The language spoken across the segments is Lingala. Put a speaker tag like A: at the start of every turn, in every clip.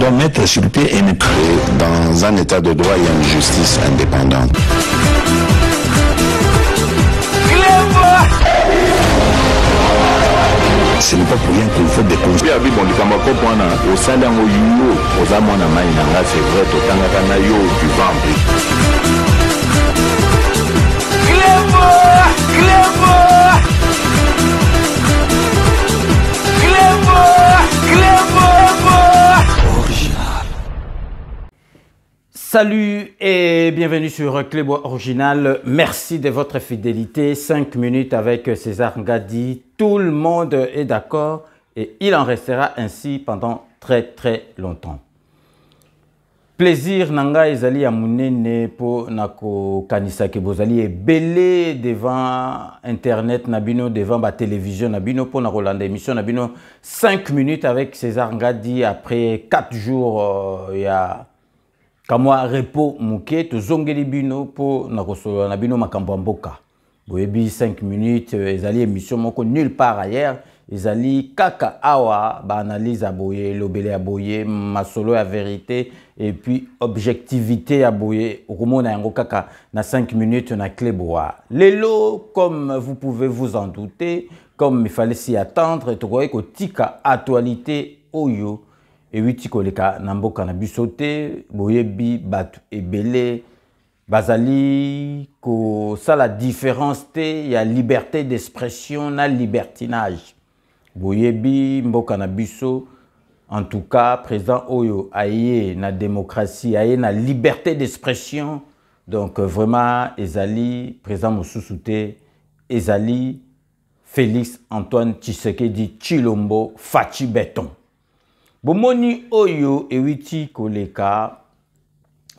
A: doit mettre sur pied et dans un état de droit, il y a une justice indépendante. Ce n'est pas pour rien qu'il faut des conseils.
B: Salut et bienvenue sur Clébois Original. Merci de votre fidélité. 5 minutes avec César Ngadi. Tout le monde est d'accord et il en restera ainsi pendant très longtemps. Plaisir nanga ezali ya munene po nako kanisa ke bozali ebele devant internet nabino, devant ba télévision nabino po na rolanda émission nabino 5 minutes avec César Ngadi après 4 jours ya kamwa repos muke to zongeli bino po na kosolo na bino makambo mboka. Boyebi 5 minutes ezali émission moko nulle part ailleurs. Ezali kaka awa ba analyse à boye, lobele à boye, masolo à vérité et puis objectivité à boye. Okomona yango kaka na 5 minutes na Clébois. Lelo, comme vous pouvez vous en douter, comme il fallait s'y attendre, tokoye ko tika actualité oyo et witi koleka na mboka na bisote, boyebi batu ebele bazali ko ça la différence te, il y a liberté d'expression na libertinage. Boyebi mboka na biso, en tout cas président oyo aye na démocratie, aye na liberté d'expression. Donc vraiment ezali président mosusu te, ezali Félix Antoine Tshisekedi Tshilombo Fachi Beton. Bomoni oyo ewiti koleka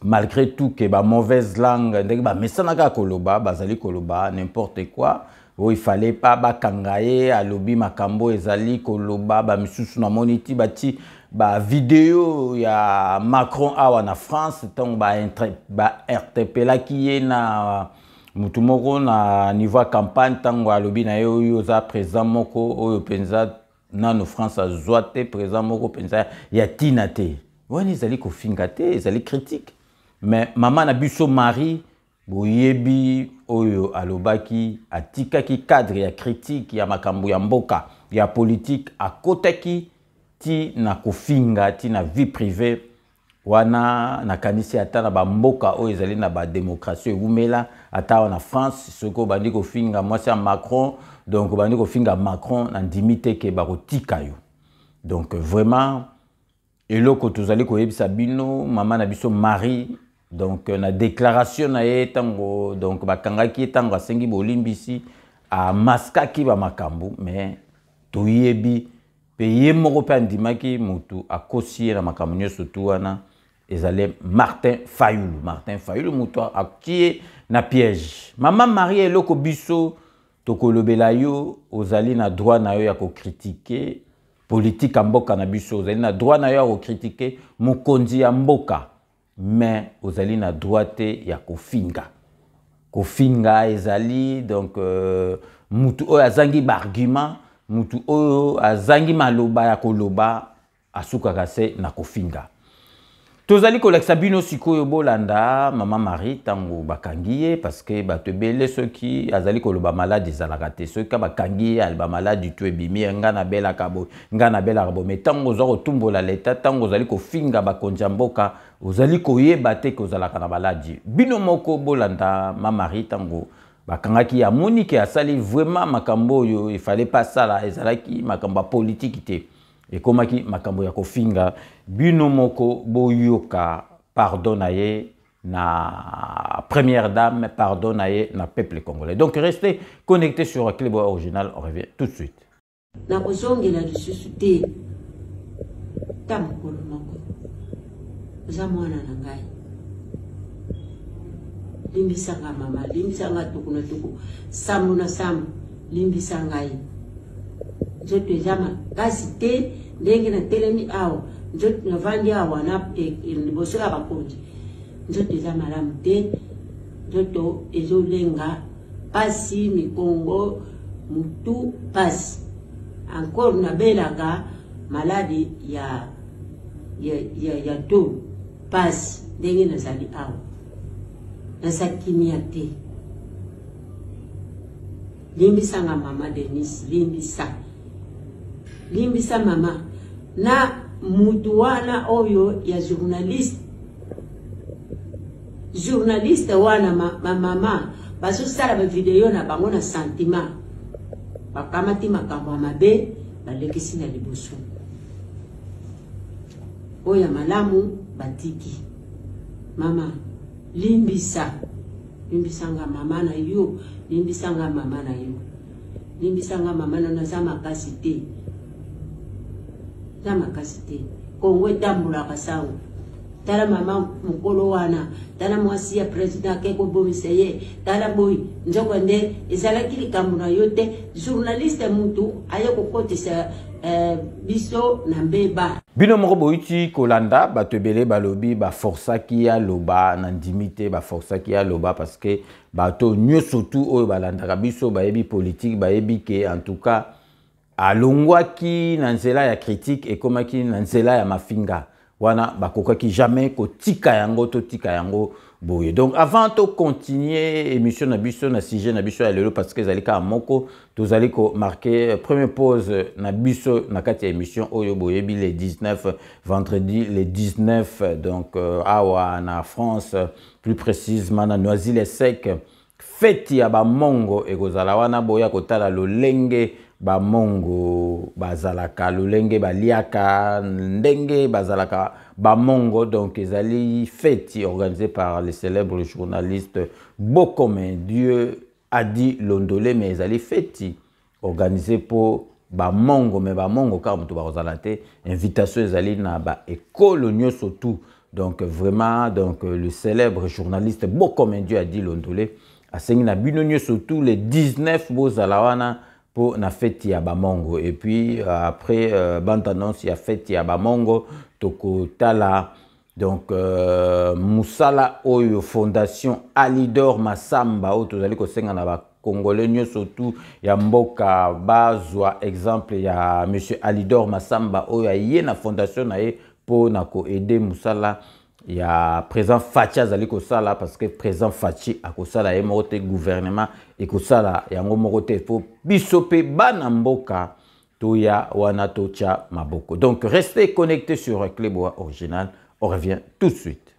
B: malgré tout que ba mauvaise langue ndenge ba mesanaka koloba bazali koloba n'importe quoi. Oh, il fallait pas bakangaye alobi makambo ezali koloba ba misusu na moniti bati ba vidéo ya Macron awa na France donc ba interpella qui na mutu moko na niveau campagne tango alobi na yo yo za président moko oyo penza nano France azwate président moko penza ya tinate wani ezali kofinga te ezali critique mais maman na biso Marie boyebi oyo alobaki atikaki cadre ya critique ya makambo ya mboka ya politique akotaki ti na kofinga ti na vie privée wana na kanisi ata na ba mboka oyo ezali na ba démocratie ewumela ata na France soko bandi kofinga mwasi ya Macron donc bandi kofinga Macron na ndimite ke bakotika yo donc vraiment eloko tozali koyebisa bino mama na biso Marie. Donc na déclaration na ye tango donc bakangaki tango asengi bolimbisi a maskaki ba makambu mais toyebi peye moko pe andimaki mutu akosi na makambu nyoso tuwana ezale Martin Fayulu mutu akie na piège. Maman Marie eloko biso tokolobela yo ozali na droit na yo ya ko critiquer politique mboka na biso ozali na droit na yo ya ko critiquer mokonzi ya mboka. Mais ozali na droite ya kofinga ezali donc mutu oyo azangi ba argument mutu oyo azangi maloba ya koloba asukaka se na kofinga. Tozali kolekisa bino sikoyo bolanda mama Marie tango bakangiye parce que bato ebele soki azali koloba malade ezalaka te soki ka bakangiye alba malade tu ebimi nga na bela kabo mais tango oza kotumbola leta tango ozali kofinga bakonzi ya mboka ozali koyeba te ke ozalaka na maladi bino moko bolanda mama Marie tango bakangaki ya monike asali vraiment makambo oyo il fallait pas sala ezalaki makambo politique te ekomaki makambo ya kofinga bino moko boyoka pardon na ye na première dame pardon na ye na peuple congolais. Donc restez connectés sur Clébois Original, on revient tout de suite.
C: Na kozongela lisusu te tamkolo moko za mwana na ngai limbisanga mama limbisanga tuku na tuku sambu na sambu limbisanga ngai nzoto ezama kasi te ndenge na telemi awa nzoto na vandi awa na liboso ya bakonzi nzoto eza malamu te nzoto ezolenga pasi mikongo mutu pasi encore na belaka maladi ya ya to pasi ndenge nazali awa naza kimia te. Limbisanga mama Denise, limbisa mama na mutu wana oyo ya journaliste wana mama baso sala ba video na bango na sentiment bakamati makambo ya mabe balekisi na liboso oya malamu batiki. Mama limbisanga mama na yo, limbisanga mama na yo, limbisanga mama na naza makasi te, za makasi te. Kongo tambula kasango tala mama mukolo wana tala mwasi ya president keko bomiseye tala boy njoko nde ezala kili kamuna yote journaliste mutu aye kokotisa biso na mbeba.
B: Bino moko boiti kolanda batebele balobi ba força ki ya loba na ndimité ba força ki ya loba parce que bato nyoso tout oyo balanda biso bayebi politique bayebi ke en tout cas alongwaki na nzela ya critique et komaki na nzela ya mafinga wana bakokaki jamais ko tika yango to tika yango boye. Donc avant de continuer émission na biso na sujet na biso ya lelo parce que zalika moko tozali ko marquer première pause na biso na kati ya émission oyo boyebi le 19 vendredi le 19 donc awa na France plus précisément na Noisy-le-Sec fête ya ba mongo ekozala wana boya kotala lolenge ba mongo bazalaka lolenge baliaka ndenge bazalaka ba mongo. Donc ezali fête organisée par le célèbre journaliste Bokome Dieu a dit Londolé, mais ezali fête organisée pour ba mongo mais ba mongo car mutu bazalate invitation ezali na ba école nyoso tout. Donc vraiment donc le célèbre journaliste Bokome Dieu a dit Londolé a sengi na bino nyoso tout le 19 bozalawana pour la fête ya bamongo. Et puis après bande annonce ya fête ya bamongo toko tala donc Musala oyo fondation Alidor Masamba o tozali ko senga na ba congolais nyoso tout ya mboka bazwa exemple ya monsieur Alidor Masamba oyo aye na fondation na ye pour na ko aider Musala ya président Fachi azali ko sala parce que président Fachi akosala ye moko te gouvernement ekosala yango moko te fo bisope bana mboka toya wana tocha maboko. Donc restez connectés sur Cléboa Original, on revient tout de suite.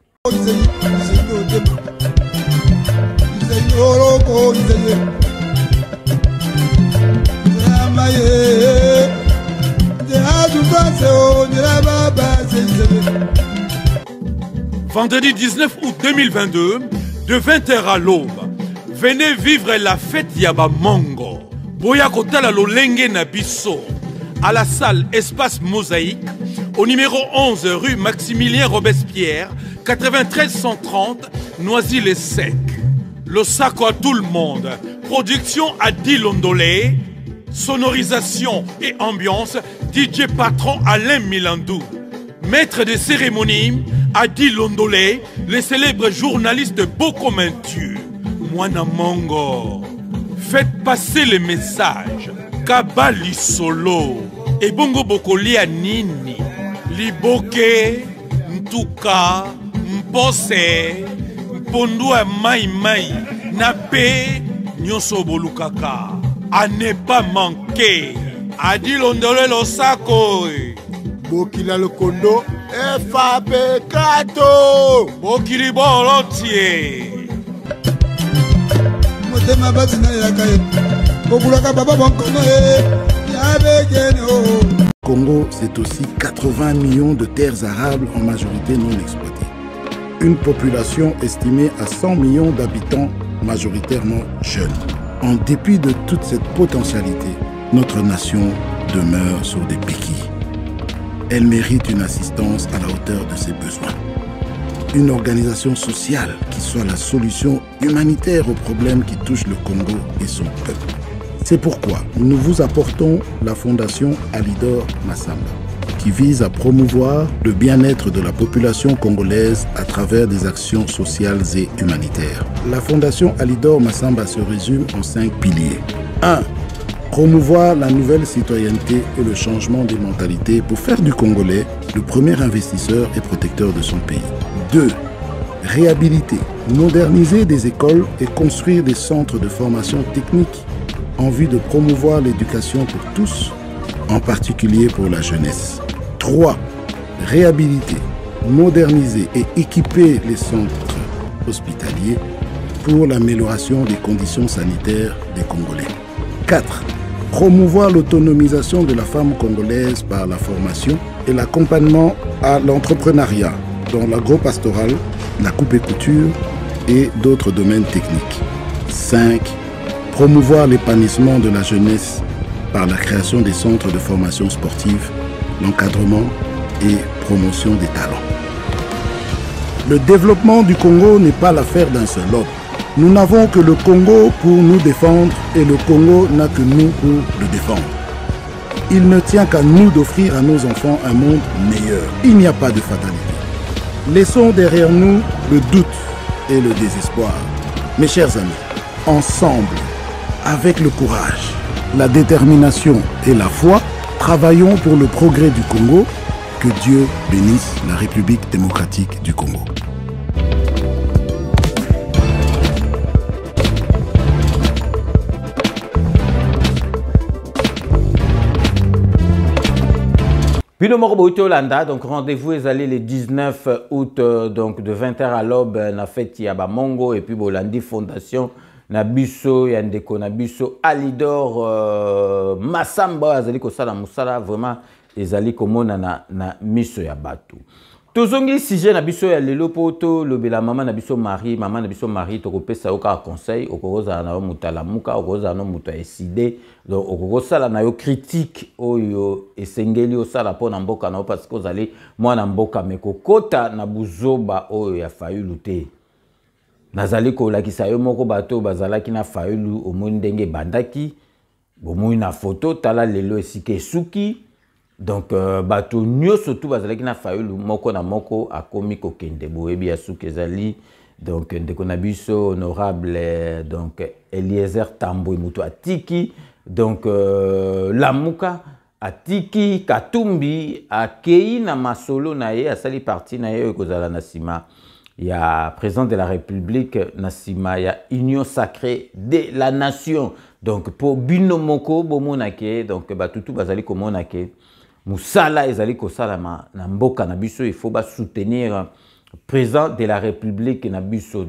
D: Vendredi 19 août 2022, de 20h à l'aube, venez vivre la fête Yaba Mongo. Boya Kotala Lolenge Nabiso, à la salle Espace Mosaïque, au numéro 11 rue Maximilien Robespierre, 93 130, Noisy-le-Sec. Le sac à tout le monde. Production Adi Londolé, sonorisation et ambiance, DJ Patron Alain Milandou. Maître de cérémonie, Adi Londolé, le célèbre journaliste Bokomentu, Mwana Mongo. Faites passer le message. Kabali Solo. Et Bongo Bokolia Nini. Liboke, Ntuka, Mpose, Mpondua Mai Mai, Nape, Nyoso Bolukaka. À ne pas manquer. Adi Londolé Losako.
E: Bokila le kondo FAP Kato
D: Bokili Bolontier
E: Motema batina yakaye Bokulaka baba bankono Congo, c'est aussi 80 millions de terres arables en majorité non exploitées. Une population estimée à 100 millions d'habitants majoritairement jeunes. En dépit de toute cette potentialité, notre nation demeure sur des béquilles. Elle mérite une assistance à la hauteur de ses besoins. Une organisation sociale qui soit la solution humanitaire aux problèmes qui touchent le Congo et son peuple. C'est pourquoi nous vous apportons la Fondation Alidor Masamba, qui vise à promouvoir le bien-être de la population congolaise à travers des actions sociales et humanitaires. La Fondation Alidor Masamba se résume en 5 piliers. 1. Promouvoir la nouvelle citoyenneté et le changement des mentalités pour faire du Congolais le premier investisseur et protecteur de son pays. 2. Réhabiliter, moderniser des écoles et construire des centres de formation technique en vue de promouvoir l'éducation pour tous, en particulier pour la jeunesse. 3. Réhabiliter, moderniser et équiper les centres hospitaliers pour l'amélioration des conditions sanitaires des Congolais. 4. Promouvoir l'autonomisation de la femme congolaise par la formation et l'accompagnement à l'entrepreneuriat dans l'agro-pastoral, la coupe et couture et d'autres domaines techniques. 5. Promouvoir l'épanouissement de la jeunesse par la création des centres de formation sportive, l'encadrement et promotion des talents. Le développement du Congo n'est pas l'affaire d'un seul homme. Nous n'avons que le Congo pour nous défendre et le Congo n'a que nous pour le défendre. Il ne tient qu'à nous d'offrir à nos enfants un monde meilleur. Il n'y a pas de fatalité. Laissons derrière nous le doute et le désespoir. Mes chers amis, ensemble, avec le courage, la détermination et la foi, travaillons pour le progrès du Congo. Que Dieu bénisse la République démocratique du Congo.
B: Puis le Morboto Holanda, donc rendez-vous est allé le 19 août donc de 20h à l'aube na fête ya Bamongo et puis Bolandi Fondation na biso ya ndeko na biso Alidor Massamba azali ko sala musala vraiment ezali komona na miso ya bato. Tozongi sujet na biso ya lelo poto lobela mama na biso Marie to kopesa oka conseil okoza na mutala muka okoza no muta eside donc okosala na yo critique oyo esengeli osala pona mboka na parce que ozali mwana mboka mekokota na buzoba oyo ya fayulu te. Nazali ko lakisa yo moko bato bazalaki na fayulu omoni ndenge bandaki bomoi na photo tala lelo esike suki. Donc, bato nyoso tout bazalaki na fayulu moko na moko akomi kokende boyebi ya sukezali donc ndeko na biso honorable donc Eliezer Tambo mutu atiki donc lamuka atiki Katumbi akei na masolo na ye asali parti na ye kozala na sima ya président de la République na sima ya Union sacrée de la nation donc pour bino moko bomonake donc batutu bazali komonake Moussala ezali kosalama na mboka na biso il faut soutenir président de la République na biso.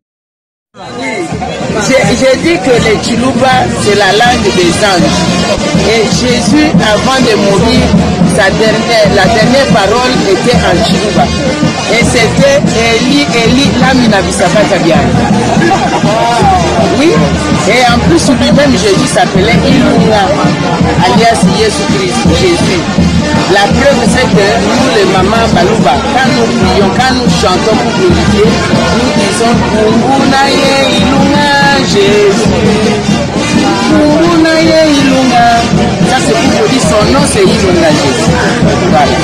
F: J'ai dit que le Chiluba c'est la langue des anges et Jésus avant de mourir la dernière parole était en Chiluba et c'était Eli Lamina Bisabata Biana. Oui, et en plus lui-même Jésus s'appelait Ilunga alias Jésus-Christ, Jésus. La preuve c'est que nous les mamans Balouba, quand nous prions, quand nous chantons pour glorifier, nous disons Mungunaye Ilunga Jésus. Mungunaye Ilunga. Ça c'est pour dire son nom c'est Ilunga Jésus. Voilà.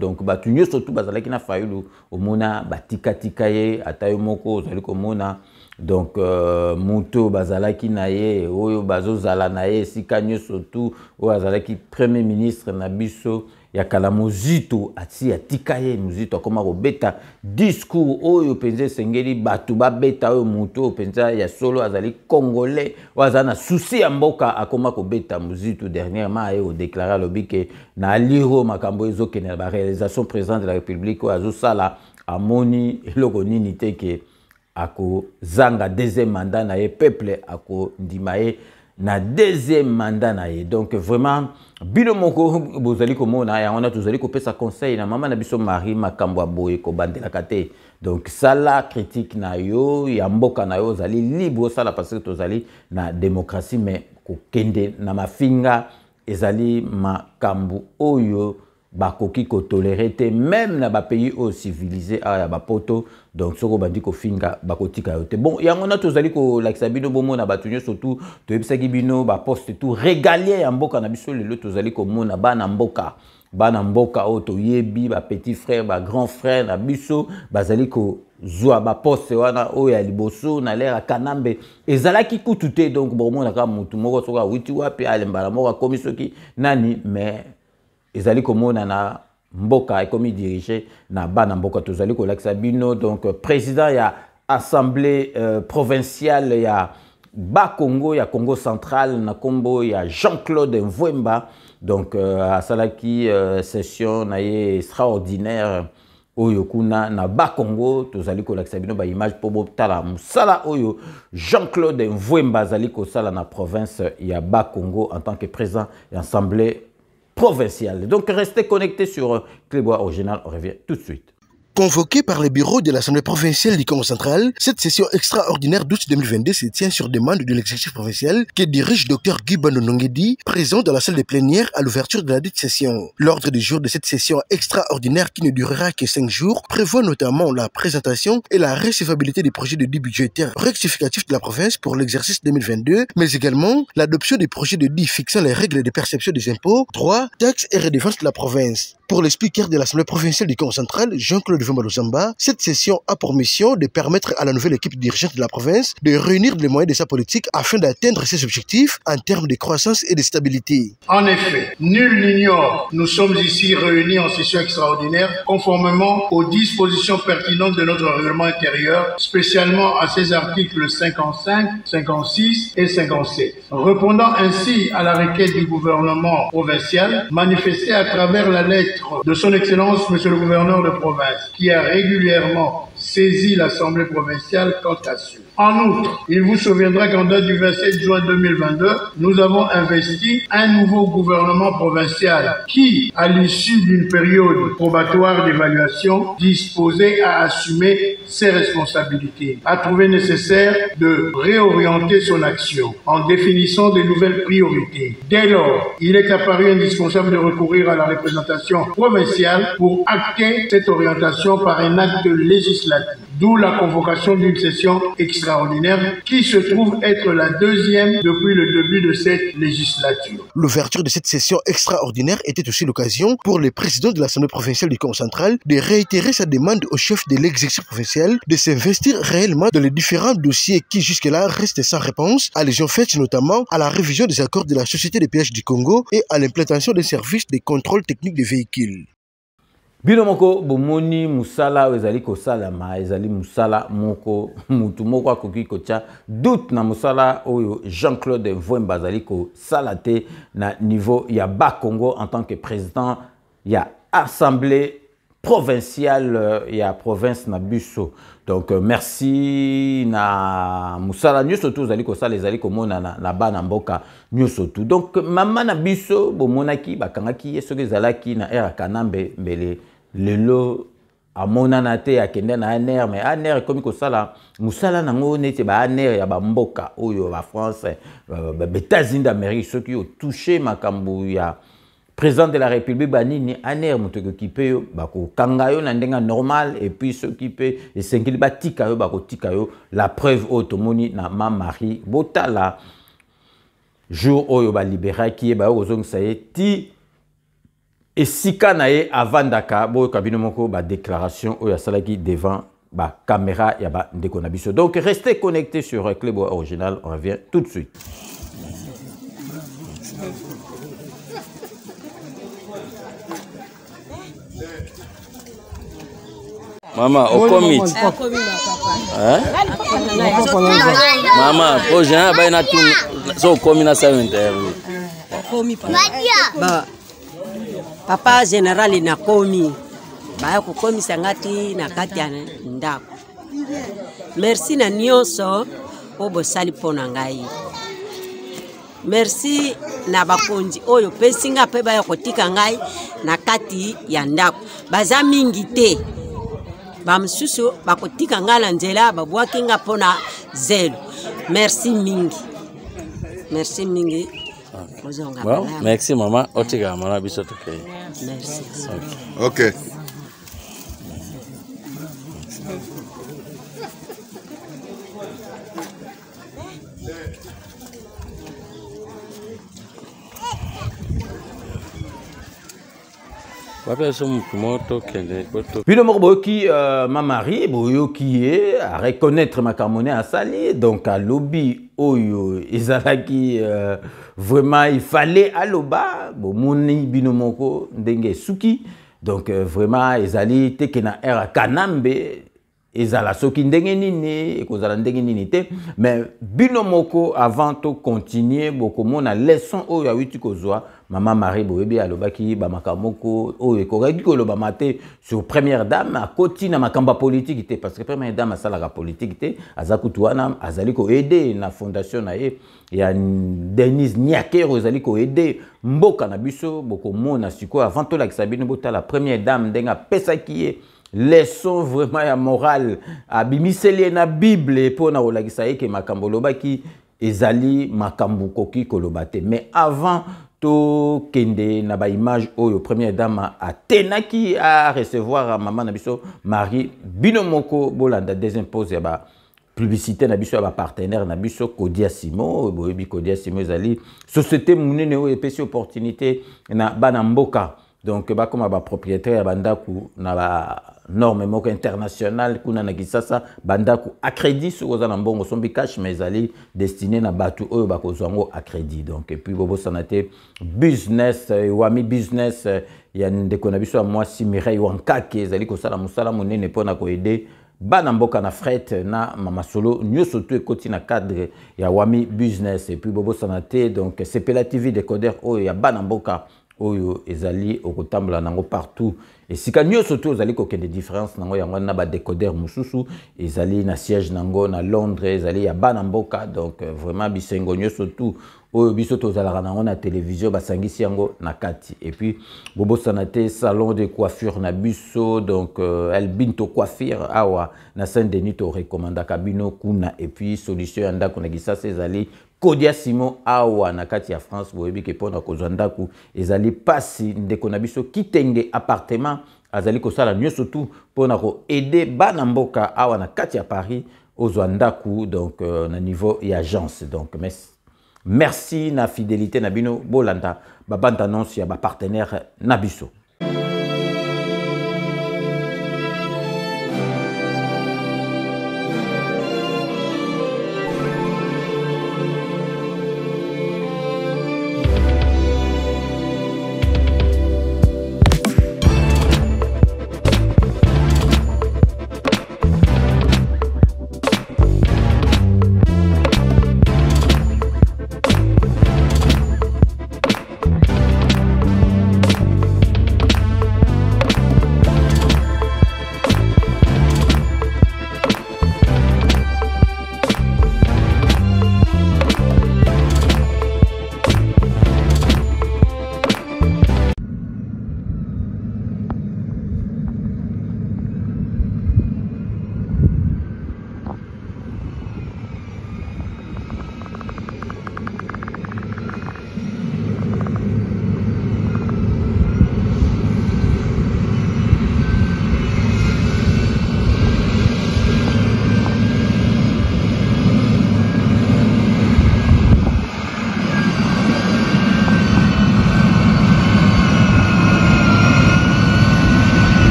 B: Donc batunyo surtout bazalaki na fayulu omona batika ye atayo moko ozali komona donc muto bazalaki na ye oyo bazozala na ye sika nyoso tu oyo azalaki premier ministre na biso ya kala muzito ati atika ye muzito akoma kobeta discours oyo penza sengeli batu babeta oyo muto penza ya solo azali congolais oyo azali na souci ya mboka akoma kobeta muzito dernièrement aye odéclara lobike na aliro makambo ezokende ba réalisation président de la République oyo azosala amoni eloko nini te ke ako zanga deuxième mandat na ye peuple ako ndima ye na deuxième mandat na ye donc vraiment bino moko bozali komona ya ona tozali kopesa conseil na mama na biso Marie makambo boye ko bandela kate donc sala critique na yo ya mboka na yo zali libre sala parce que tozali na démocratie mais ko kende na mafinga ezali makambo oyo bakoki ko tolérer te même na ba pays au civilisé aya ba poto donc soko bandi ko finga bakotika yote bon yango na tozali ko lakisa bino bomo na batunyo surtout to ebisaki bino ba poste tout régalien ya mboka na biso lelo tozali ko mona bana mboka o to yebi ba petit frère ba grand frère na biso bazali ko zwa ba poste wana oyo ya liboso na l'air kanambe ezalaki kutu te donc bon naka mutu moko soka witi wapi alembala moko akomi soki nani mais ezali komona na mboka ekomi dirigé na bana mboka tozali kolakisa bino donc président ya assemblée provinciale ya Bas-Congo ya Congo central na kombo ya Jean-Claude Mvwemba donc asalaki session na ye extraordinaire oyo kuna na Bas-Congo tozali kolakisa bino ba image po botala musala oyo Jean-Claude Mvwemba azali kosala na province ya Bas-Congo en tant que président de l'assemblée provinciale. Donc restez connectés sur Clébois Original, on revient tout de suite.
G: Convoqué par le bureau de l'Assemblée provinciale du Congo central, cette session extraordinaire d'août 2022 se tient sur demande de l'exécutif provincial que dirige Dr Guy Bandonongedi, présent dans la salle de plénière à l'ouverture de la dite session. L'ordre du jour de cette session extraordinaire qui ne durera que 5 jours prévoit notamment la présentation et la recevabilité des projets de dits budgétaires rectificatifs de la province pour l'exercice 2022, mais également l'adoption des projets de dits fixant les règles de perception des impôts, droits, taxes et redevances de la province. Pour le speaker de l'Assemblée provinciale du Congo central, Jean-Claude Vembalozamba, cette session a pour mission de permettre à la nouvelle équipe dirigeante de la province de réunir les moyens de sa politique afin d'atteindre ses objectifs en termes de croissance et de stabilité.
H: En effet, nul n'ignore, nous sommes ici réunis en session extraordinaire conformément aux dispositions pertinentes de notre règlement intérieur, spécialement à ses articles 55, 56 et 57. Répondant ainsi à la requête du gouvernement provincial, manifestée à travers la lettre de son Excellence, Monsieur le Gouverneur de province, qui a régulièrement saisi l'Assemblée provinciale quant à ce. En outre, il vous souviendra qu'en date du 27 juin 2022, nous avons investi un nouveau gouvernement provincial qui, à l'issue d'une période probatoire d'évaluation, disposait à assumer ses responsabilités, a trouvé nécessaire de réorienter son action en définissant de nouvelles priorités. Dès lors, il est apparu indispensable de recourir à la représentation provinciale pour acter cette orientation par un acte législatif. D'où la convocation d'une session extraordinaire qui se trouve être la deuxième depuis le début de cette législature.
G: L'ouverture de cette session extraordinaire était aussi l'occasion pour le président de l'Assemblée provinciale du Congo central de réitérer sa demande au chef de l'exécutif provincial de s'investir réellement dans les différents dossiers qui jusque-là restent sans réponse, allusion faite notamment à la révision des accords de la Société des péages du Congo et à l'implantation des services de contrôle technique des véhicules.
B: Bino moko bomoni musala ezali kosala ma ezali musala moko mutu moko akoki kotia doute na musala oyo Jean-Claude Mvwemba azali kosala te na niveau ya Bas-Congo en tant que président ya assemblée provinciale ya province na biso. Donc merci na musala nyoso tu ezali kosala ezali komona na bana mboka nyoso tu. Donc mama na biso bomonaki bakangaki yesoki ezalaki na era kanambe mbele lelo amona na te akende na aner mais aner komi kosala musala nango neti ba aner ya ba mboka oyo ba France ba États-Unis d'Amérique ceux qui ont touché makambo ya président de la République banini aner muto ki pe yo bako kangayo na ndenga normal et puis ceux qui pe et sengili batika yo bako tika yo la preuve automoni na ma Marie botala jour oyo ba libéra qui ba ozong saye ti et sika nae avandaka bo kabino moko ba déclaration oyo asalaki devant ba caméra ya ba ndeko na biso. Donc restez connectés sur Clébois Original, on revient tout de suite.
I: Mama, okomi. Mama, hoje já vai na tu, só okomi na sala interna.
J: Okomi pa. Papa général na komi. Ba ko komi sangati na kati ya ndako. Merci na nyonso obo sali pona ngai. Merci na bakonzi oyo pesinga pe ba kotika ngai na kati ya ndako. Baza mingi te. Bamsusu bakotika ngala nzela babwaki nga pona zelo. Merci mingi. Merci mingi.
I: Bon, merci maman. Otiga mama biso toke.
J: Merci.
K: OK.
B: Bino Morboki, ma mari, boyo qui est à reconnaître ma carmonée à sali, donc à lobby, oyo, ezalaki, vraiment, il fallait à l'oba, bon, moni bino moko, ndenge suki, donc vraiment, ezali, tekena era kanambe, ezala soki ndenge nini, ekozala ndenge nini te, mais bino moko, avant de continuer, boko mona leçon oyo awiti kozwa, Maman Marie Boebi alobaki ba makamoko o ekoraki koloba mate sur première dame à côté na makamba politique té parce que première dame asala la politique té azakutuana azali ko aider na fondation na ye ya Denise Niakero azali ko aider mboka na biso boko mona siko avant to la Sabine bota la première dame denga pesa qui leçon vraiment ya morale abimiseli na Bible pour na olakisa ke makambo lobaki ezali makambo koki kolobate mais avant to kende na ba image oyo première dame a tenaki à recevoir maman na biso Marie binomoko bolanda deuxième pose ya ba publicité na biso ya ba partenaire na biso Kodia Simo boyebi Kodia Simo ezali société munene oyo epesi opportunité na bana mboka donc ba comme ba propriétaire ya bandaku na ba norme moko international kuna na Kisasa bandaku accrédit sur oza na mbongo sombi cash mais ezali destiné na batu oyo bakozwango accrédit donc et puis bobo sanate business wami business ya ndeko na biso moi si Mireille Wankake ezali ko sala musala monene pona ko aider bana mboka na fret na mama solo nyoso to ekoti na cadre ya wami business et puis bobo sanate donc c'est Pela TV décodeur oyo ya bana mboka oyo ezali okotambola nango partout et sika nyoso to ezali ko kende différence nango yango na ba décodeur mususu ezali na siège nango na Londres ezali ya bana mboka donc vraiment bisengo nyoso to oyo biso to zalaka nango na télévision basangisi yango na kati et puis bobo sanate salon de coiffure na biso donc Elbinto coiffure awa na Saint-Denis to recommanda kabino kuna et puis solution ya ndako na Kisasa ezali Kodia Simo awa na kati ya France boyebi ke pona kozwanda ku ezali pasi ndeko na biso kitenge appartement azali ko sala nyoso tout pona ko aider bana mboka awa na kati ya Paris ozwanda ku donc na niveau ya agence donc merci na fidélité na bino bolanda ba bande annonce ya ba partenaire na biso.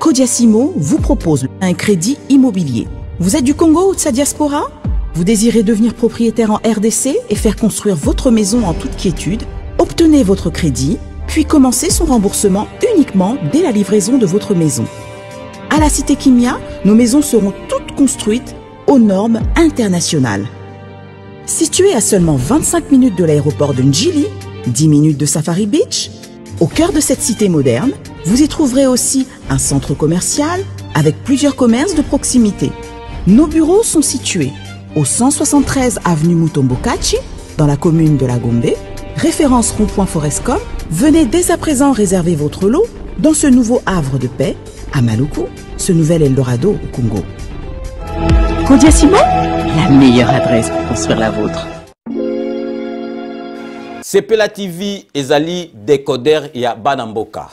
K: Kodia Simo vous propose un crédit immobilier. Vous êtes du Congo ou de sa diaspora? Vous désirez devenir propriétaire en RDC et faire construire votre maison en toute quiétude? Obtenez votre crédit, puis commencez son remboursement uniquement dès la livraison de votre maison. À la Cité Kimia, nos maisons seront toutes construites aux normes internationales. Située à seulement 25 minutes de l'aéroport de Njili, 10 minutes de Safari Beach, au cœur de cette cité moderne, vous y trouverez aussi un centre commercial avec plusieurs commerces de proximité. Nos bureaux sont situés au 173 avenue Mutombokachi, dans la commune de La Gombe, référence rond-point Forescom. Venez dès à présent réserver votre lot dans ce nouveau havre de paix à Maluku, ce nouvel Eldorado au Congo. Kodia Ciment, la meilleure adresse pour construire la vôtre.
B: Sepela TV ezali décodeur ya Banamboka.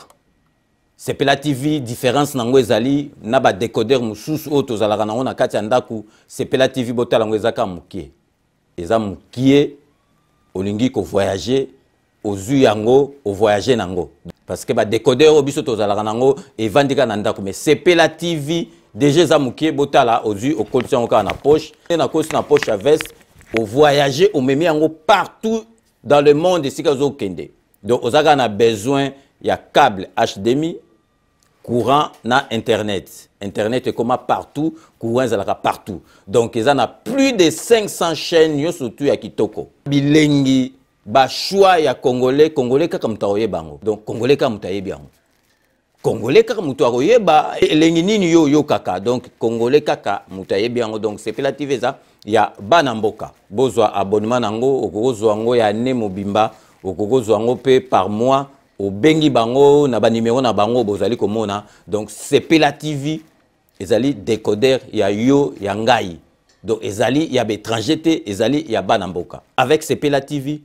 B: Sepela TV différence nango ezali na ba décodeur mususu o tozalaka nango na kati ya ndaku. Sepela TV botala ngo ezaka mukie. Eza mukie olingi ko voyager ozu yango o voyager nango. Parce que ba décodeur obiso tozalaka nango evandika na ndaku mais Sepela TV déjà eza mukie botala ozu o kolisa ngo na poche na kosi na poche à veste o voyager o memi yango partout dans le monde ici kazo kende. Donc on a besoin il y a câble HDMI, courant na internet. Internet est comme partout, courant est partout. Donc ils en a plus de 500 chaînes yo surtout ya kitoko. Bilengi ba choix ya congolais kaka mutaoye bango. Donc congolais kaka mutaye bango. Congolais kaka mutaoye ba elengi nini yo kaka. Donc congolais kaka mutaye bango. Donc c'est relative ça. Ya Banamboka bozwa abonnement nango okozwa ngo ya ne mobimba okozwa ngo pe par mois au bengi bango na ba numéro na bango bozali komona. Donc Sepela TV ezali décodeur ya yo ya ngai. Donc ezali ya étranger te ezali ya Banamboka. Avec Sepela TV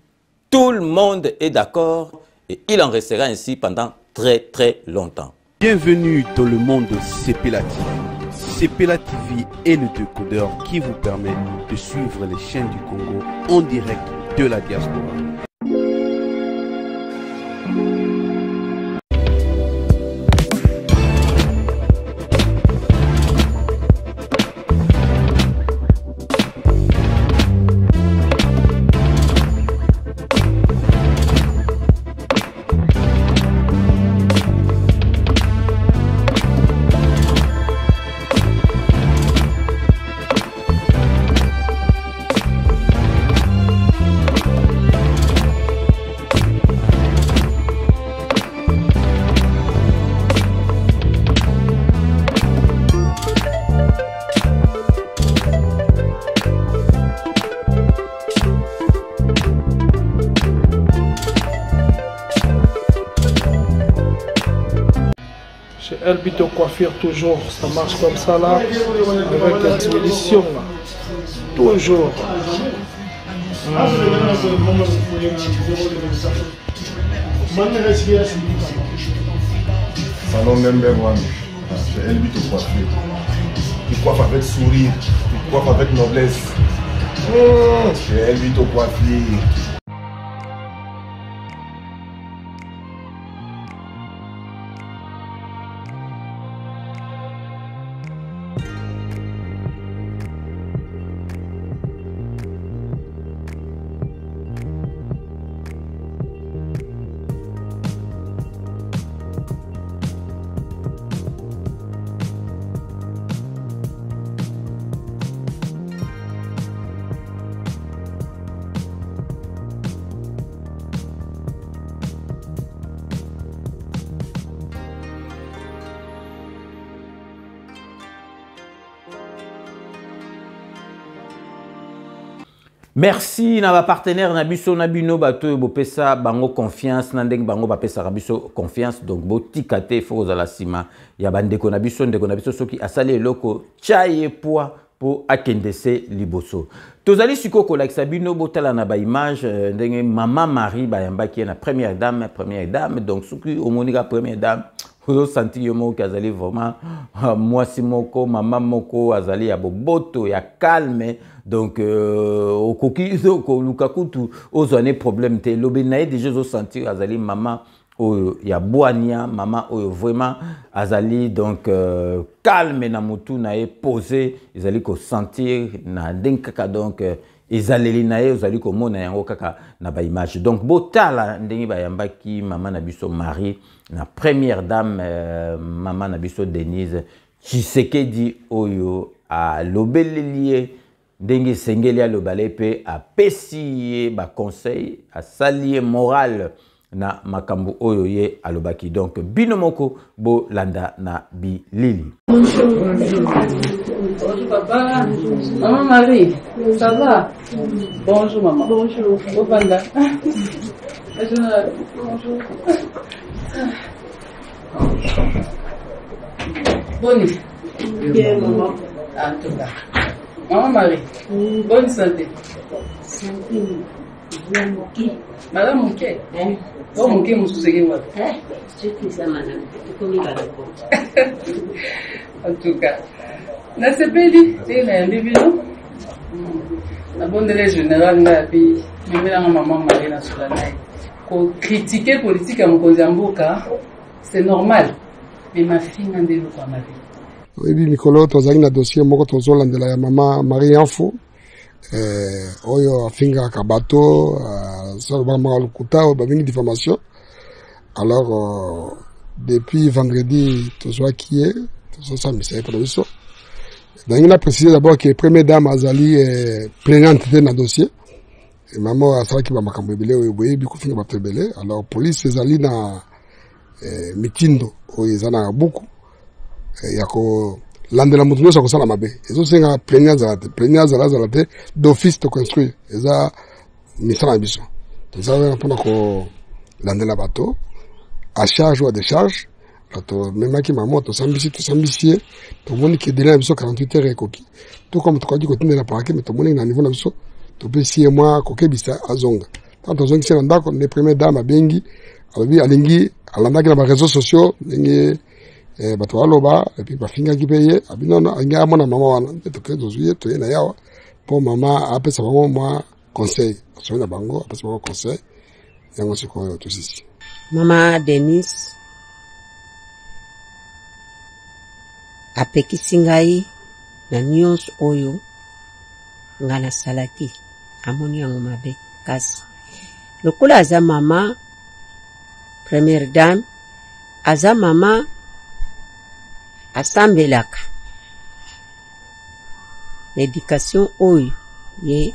B: tout le monde est d'accord et il en restera ainsi pendant très longtemps.
L: Bienvenue dans le monde de Sepela TV. Sepela TV est le décodeur qui vous permet de suivre les chaînes du Congo en direct de la diaspora.
M: Elbito Coiffure toujours, ça marche comme ça là, avec l'expédition là, toujours.
N: Salon number one, c'est Elbito Coiffure. Il coiffe avec sourire, il coiffe avec noblesse. C'est Elbito Coiffure.
B: Merci na ba partenaire na biso na bino bato bopesa bango confiance na ndenge bango bapesa biso confiance donc botikate faut za la sima ya bandeko na biso soki asali eloko chaye poa po akendese liboso tozali sikoko like sabino botala na ba image ndenge Maman Marie bayambaki na première dame donc soki omonika première dame vous senti yomo kazali vraiment moi simoko maman moko azali ya boboto ya calme donc okoki ko lukakutu ozone problème te lobe na déjà zo sentir azali maman oyo ya boania maman oyo vraiment azali donc calme na mutu na e posé ezali ko sentir na denkaka donc ezaleli na ye ozali ko mona yango kaka na ba image donc botala ndenge bayambaki maman na biso Marie na première dame maman na biso Denise Tshisekedi oyo a lobelilie ndenge sengeli alobale pe a pesi ba conseil a salier moral na makambo oyo ye alobaki donc binomoko bo landa na bilili.
O: Bonjour papa. Maman Marie, ça va? Bonjour maman. Bonjour. Bonjour. Bonjour. Bonne. Bien, maman. En tout cas. Maman Marie, bonne santé.
C: Santé. Bien,
O: Madame Mouké. Oh, Mouké, vous souciez moi.
C: Je suis ça, madame.
O: En tout cas. Na sepeli, c'est la bébé, non? La bonne générale, n'a pas même la maman Marie na sur la naï. Pour critiquer politique à Mkozamboka, c'est normal. Mais ma fille n'a pas ma vie.
P: Oui, Nicolo, tu as un dossier, moi, tu as de la maman Marie Info. Oyo afinga kabato, ça va mal kuta, ou une diffamation. Alors, depuis vendredi, tu vois qui est, tu ça, mais c'est pas le ça. Donc, il a précisé d'abord que la première dame Azali est plaignante dans le dossier. Et maman a dit qu'il va m'accompagner, oui, du coup, il va m'accompagner. Alors, police, Azali na mitindo, ils en ont beaucoup. Il y a que l'andela mutuno ça kosala mabe. Ezo senga plaignance à la d'office de construire. Eza misala biso. Donc ça va pour ko l'andela bateau à charge ou à décharge. Bateau même qui maman to sambisi to moni que délai biso 48 heures ekoki. Tout comme to dit ko tindela parquet mais to moni na niveau na biso to pe 6 mois ko kebisa azonga. Tant to zongi sena ndako les premières dames a bengi alobi alingi alanda na réseaux sociaux ngi bato aloba et puis bafinga ki paye abinono anga mona mama wana to ke dozuye to yena yawa pour mama apesa bango moi conseil so na bango apesa bango conseil yango siko to sisi
J: mama Denise apekisi ngai na nyonso oyo nga nasalaki amoni yango mabe kasi lokola aza mama première dame aza mama asambelaka l'éducation oyo ye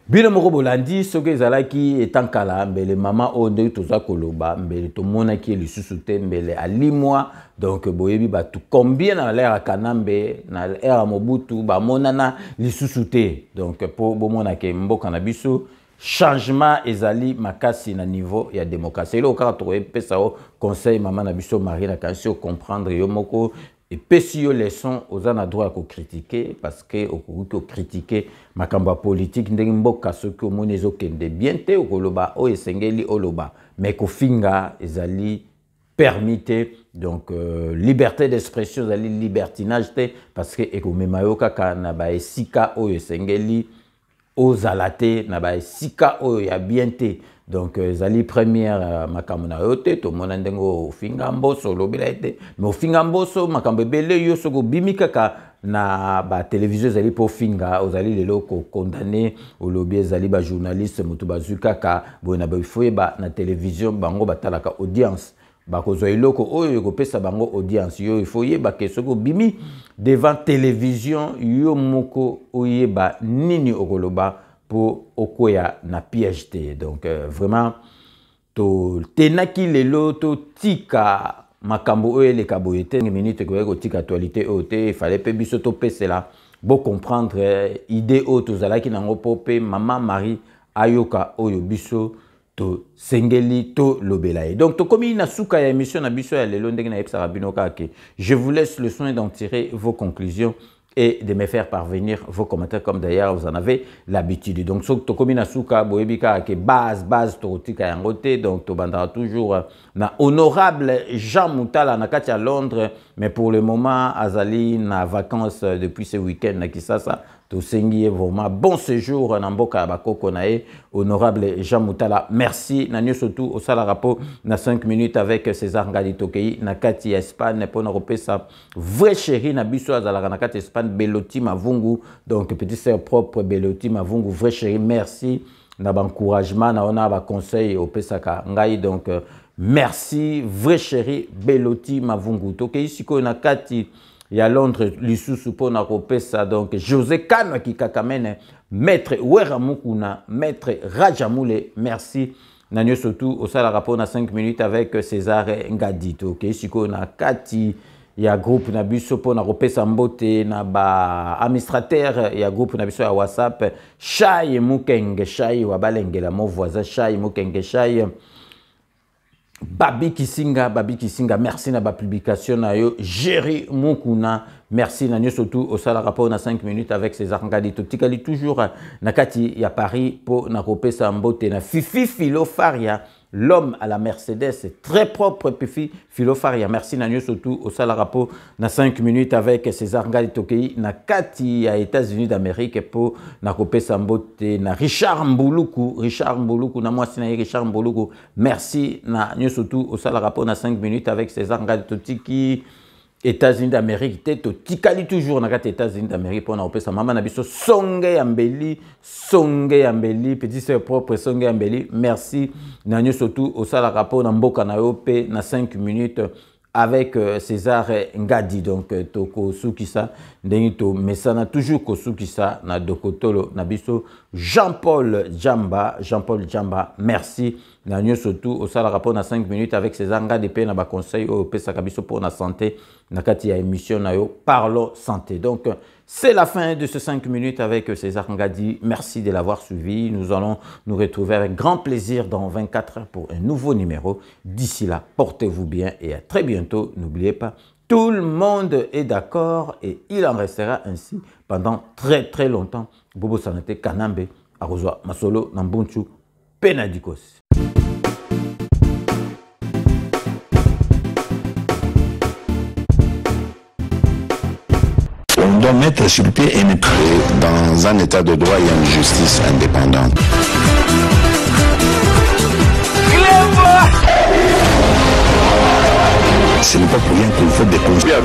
B: bino moko bolandi soki ezalaki etankala mbele mama oyo ndenge toza koloba mbele tomonaki lisusu te mbele alimwa donc boyebi batu combien na l'ère kanambe na l'ère Mobutu bamonana lisusu te donc po bomonake mboka na biso changement ezali makasi na niveau ya démocratie lo kaka to pesa o conseil mama na biso Marie na kansi o comprendre yo moko et pesi yo leçon ozana droit ko critiquer parce que ko critiquer makamba politique ndenge mboka soki omoni ezokende bien te okoloba o esengeli oloba mais ko finga ezali permité donc liberté d'expression ezali libertinage te parce que ekomema yo kaka na ba esika o esengeli ozalate na ba esika o ya bien te donc ezali première makambo na yo te tomona ndengo ofinga mboso olobela ete mais ofinga mboso makambo ebele yo soko bimi kaka na ba télévision ezali po finga ozali lelo ko condamné olobi ezali ba journaliste mutu bazwi kaka bona ba ifoyeba na télévision bango batalaka audience bakozwa iloko oyo ekopesa bango audience yo ifoyeba ke soko bimi devant télévision yo moko oyeba nini okoloba pour okoya na piège te donc vraiment to tenaki lelo to tika makambo oyo eleka boye te minute ko tika actualité oyo te il fallait pe biso to pesela bo comprendre idée oyo tozalaki nango po pe mama Marie ayoka oyo biso to sengeli to lobelaye donc to komi na suka ya émission na biso ya lelo ndenge na epsa bino kake je vous laisse le soin d'en tirer vos conclusions et de me faire parvenir vos commentaires comme d'ailleurs vous en avez l'habitude. Donc, so to komina suka boebika ke base totika yangote donc to bandara toujours na honorable Jean Moutala na kati à Londres mais pour le moment azali na vacances depuis ce week-end na Kisasa to sengi vraiment bon séjour na mboka bakoko nae honorable Jean Moutala merci na nyo surtout au sala rapport na 5 minutes avec César Ngadi Tokei na kati Espagne pour na repesa vrai chéri na biso azala na kati Espagne Beloti Mavungu donc petit sœur propre Beloti Mavungu vrai chéri merci na encouragement na ona ba conseil au pesaka ngai donc merci vrai chéri Beloti Mavungu Tokei siko na kati ya Londres lisusu po na kopesa donc José Kano ki kakamene maître Wera Mukuna maître Rajamoule merci na nyo surtout au sala rapport na 5 minutes avec César Ngadi Tokei siko na kati ya groupe na biso po na kopesa mbote na ba administrateur ya groupe na biso ya WhatsApp Shai Mukenge Shai wa balengela mo voisin Shai Mukenge Shai Babi Kisinga, merci na ba publication na yo. Jerry Mukuna, merci na surtout au sala rapport na 5 minutes avec César Ngadi. Tikali toujours nakati ya Paris pour na kopesa mbote na Fifi Filofaria. L'homme à la Mercedes, c'est très propre, Fifi Filofaria. Merci na surtout au sala rapport na 5 minutes avec César Ngadi Tokei na kati ya États-Unis d'Amérique pour na kopesa mbote na Richard Mbuluku na moi sina Richard Mbuluku. Merci na surtout au sala rapport na 5 minutes avec César Ngadi Tokei États-Unis d'Amérique, Teto Tikali toujours na kati États-Unis d'Amérique pour na opesa mama na biso Songe Yambeli, petit sœur propre Songe Yambeli. Merci na surtout au sala rapport na mboka na yo pe na 5 minutes avec César Ngadi. Donc toko sukisa ndengito mesana toujours ko sukisa na dokotolo na biso Jean-Paul Djamba, merci. Nous surtout au sala rapport na 5 minutes avec César Ngadi pe na ba conseil au pesa kabiso pour la santé na kati ya émission na yo Parlons Santé. Donc c'est la fin de ce 5 minutes avec César Ngadi. Merci de l'avoir suivi. Nous allons nous retrouver avec grand plaisir dans 24 heures pour un nouveau numéro. D'ici là, portez-vous bien et à très bientôt. N'oubliez pas, tout le monde est d'accord et il en restera ainsi pendant très longtemps. Bobo Sanate Kanambe, Arozwa Masolo, Nambunchu, Penadikos.
A: On doit mettre sur pied et créer dans un état de droit et une justice indépendante. Ce n'est pas pour rien qu'il faut des conseils. C'est vrai,